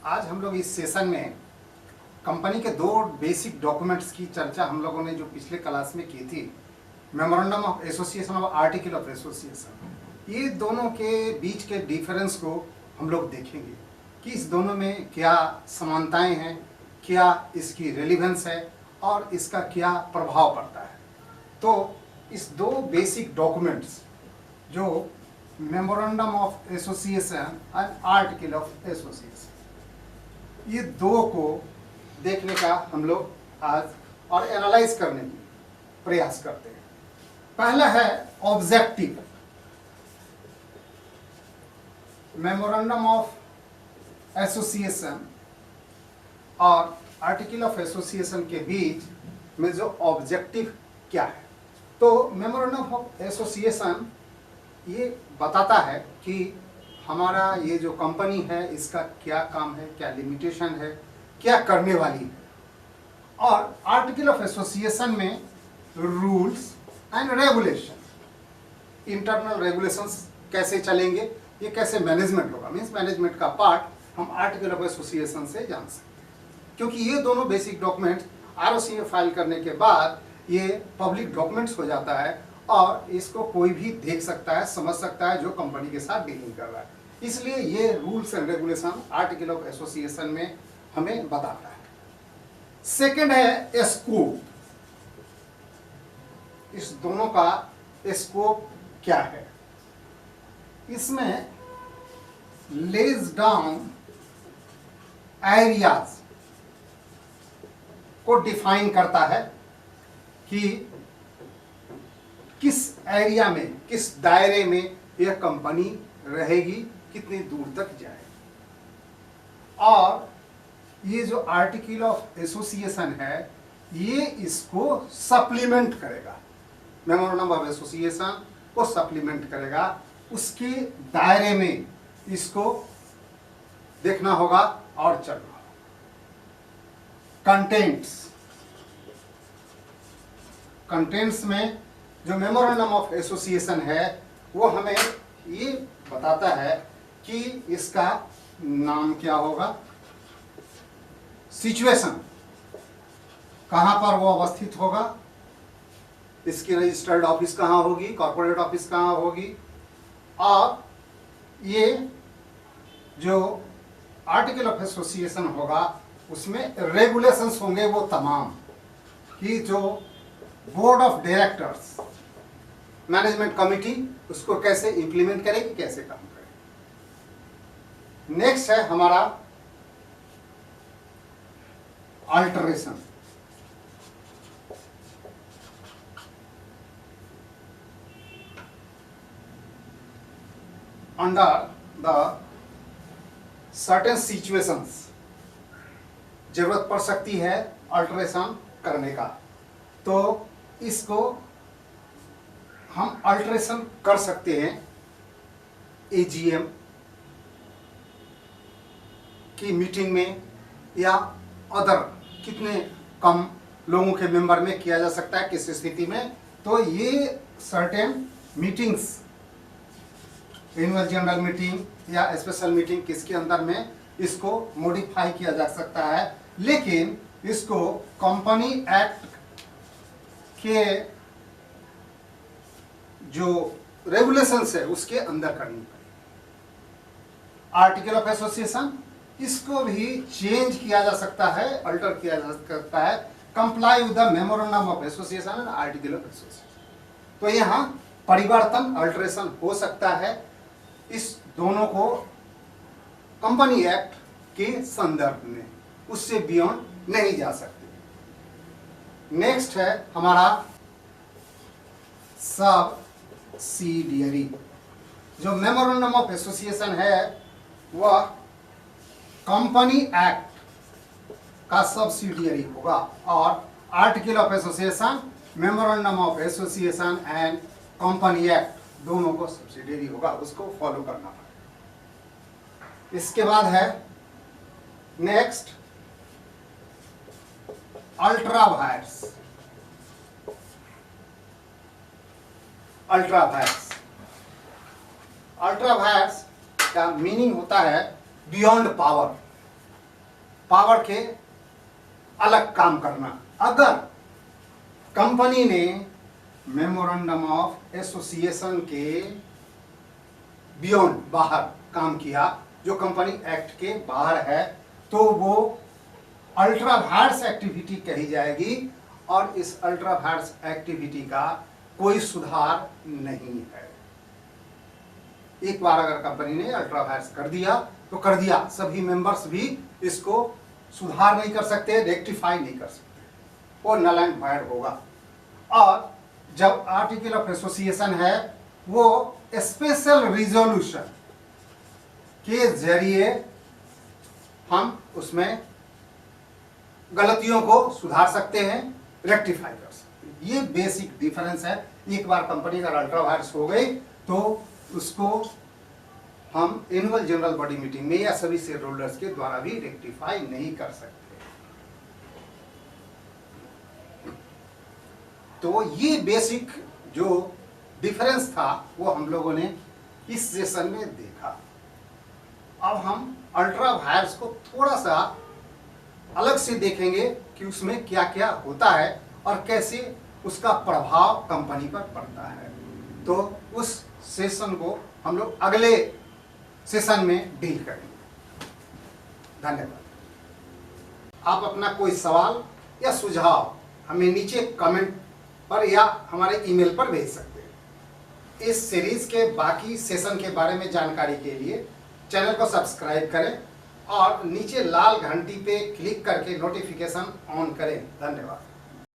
आज हम लोग इस सेशन में कंपनी के दो बेसिक डॉक्यूमेंट्स की चर्चा हम लोगों ने जो पिछले क्लास में की थी, मेमोरेंडम ऑफ एसोसिएशन और आर्टिकल ऑफ एसोसिएशन, ये दोनों के बीच के डिफरेंस को हम लोग देखेंगे कि इस दोनों में क्या समानताएं हैं, क्या इसकी रेलिवेंस है और इसका क्या प्रभाव पड़ता है। तो इस दो बेसिक डॉक्यूमेंट्स जो memorandum of association and article of association, ये दो को देखने का हम लोग आज और एनालाइज करने की प्रयास करते हैं। पहला है ऑब्जेक्टिव। मेमोरेंडम ऑफ एसोसिएशन और आर्टिकल ऑफ एसोसिएशन के बीच में जो ऑब्जेक्टिव क्या है, तो मेमोरेंडम ऑफ एसोसिएशन ये बताता है कि हमारा ये जो कंपनी है इसका क्या काम है, क्या लिमिटेशन है, क्या करने वाली है। और आर्टिकल ऑफ एसोसिएशन में rules and regulation, internal regulations कैसे चलेंगे, ये कैसे मैनेजमेंट होगा, मीन्स मैनेजमेंट का पार्ट हम आर्टिकल ऑफ एसोसिएशन से जान सकते हैं। क्योंकि ये दोनों बेसिक डॉक्यूमेंट्स आरओसी में फाइल करने के बाद ये पब्लिक डॉक्यूमेंट्स हो जाता है और इसको कोई भी देख सकता है, समझ सकता है जो कंपनी के साथ डीलिंग कर रहा है। इसलिए ये rules and regulation article of association में हमें बताता है। सेकंड है स्कोप। इस दोनों का स्कोप क्या है, इसमें लेज डाउन एरियाज को डिफाइन करता है कि किस एरिया में, किस दायरे में यह कंपनी रहेगी, कितनी दूर तक जाए। और ये जो आर्टिकल ऑफ एसोसिएशन है ये इसको सप्लीमेंट करेगा, मेमोरेंडम ऑफ एसोसिएशन को सप्लीमेंट करेगा, उसके दायरे में इसको देखना होगा और चलना होगा। कंटेंट्स में जो मेमोरेंडम ऑफ एसोसिएशन है वो हमें ये बताता है कि इसका नाम क्या होगा, सिचुएशन कहां पर वो अवस्थित होगा, इसकी रजिस्टर्ड ऑफिस कहां होगी, कॉर्पोरेट ऑफिस कहां होगी, और ये जो आर्टिकल ऑफ एसोसिएशन होगा उसमें रेगुलेशंस होंगे वो तमाम, कि जो board of directors, management committee उसको कैसे इंप्लीमेंट करेगी, कैसे काम करेगी। नेक्स्ट है हमारा alteration. Under the certain situations जरूरत पड़ सकती है अल्टरेशन करने का, तो इसको हम अल्टरेशन कर सकते हैं एजीएम की मीटिंग में, या अदर कितने कम लोगों के मेंबर में किया जा सकता है, किस स्थिति में। तो ये certain meetings, annual general meeting या स्पेशल मीटिंग, किसके अंदर में इसको मॉडिफाई किया जा सकता है, लेकिन इसको कंपनी एक्ट के जो रेगुलेशंस है उसके अंदर करनी पड़ेगी। आर्टिकल ऑफ एसोसिएशन इसको भी चेंज किया जा सकता है, अल्टर किया जा सकता है, comply with the memorandum of association and article of association. तो यहाँ परिवर्तन, अल्टरेशन हो सकता है। इस दोनों को कंपनी एक्ट के संदर्भ में, उससे बियॉन्ड नहीं जा सकते। नेक्स्ट है हमारा सब्सिडियरी। जो मेमोरेंडम ऑफ एसोसिएशन है वह कंपनी एक्ट का सब्सिडियरी होगा, और article of association memorandum of association and company act दोनों को सब्सिडियरी होगा, उसको फॉलो करना पड़ेगा। इसके बाद है next ultra vires. Ultra vires, ultra vires का मीनिंग होता है बियॉन्ड पावर, पावर के अलग काम करना। अगर कंपनी ने मेमोरेंडम ऑफ एसोसिएशन के बियॉन्ड बाहर काम किया, जो कंपनी एक्ट के बाहर है, तो वो अल्ट्रा वायरस एक्टिविटी कही जाएगी और इस अल्ट्रा वायरस एक्टिविटी का कोई सुधार नहीं है। एक बार अगर कंपनी ने अल्ट्रा वायरस कर दिया तो कर दिया, सभी मेंबर्स भी इसको सुधार नहीं कर सकते, रेक्टिफाई नहीं कर सकते, वो नल एंड वॉइड होगा। और जब आर्टिकल ऑफ एसोसिएशन है वो स्पेशल रिजोल्यूशन के जरिए हम उसमें गलतियों को सुधार सकते हैं, रेक्टिफाई कर सकते हैं। ये बेसिक डिफरेंस है। एक बार कंपनी का अल्ट्रा वायरस हो गई तो उसको हम एनुअल जनरल बॉडी मीटिंग में या सभी शेयर होल्डर्स के द्वारा भी रेक्टिफाई नहीं कर सकते। तो ये बेसिक जो डिफरेंस था वो हम लोगों ने इस सेशन में देखा। अब हम अल्ट्रा वायरस को थोड़ा सा अलग से देखेंगे कि उसमें क्या क्या होता है और कैसे उसका प्रभाव कंपनी पर पड़ता है। तो उस सेशन को हम लोग अगले सेशन में डील करेंगे। धन्यवाद। आप अपना कोई सवाल या सुझाव हमें नीचे कमेंट पर या हमारे ईमेल पर भेज सकते हैं। इस सीरीज के बाकी सेशन के बारे में जानकारी के लिए चैनल को सब्सक्राइब करें और नीचे लाल घंटी पे क्लिक करके नोटिफिकेशन ऑन करें। धन्यवाद।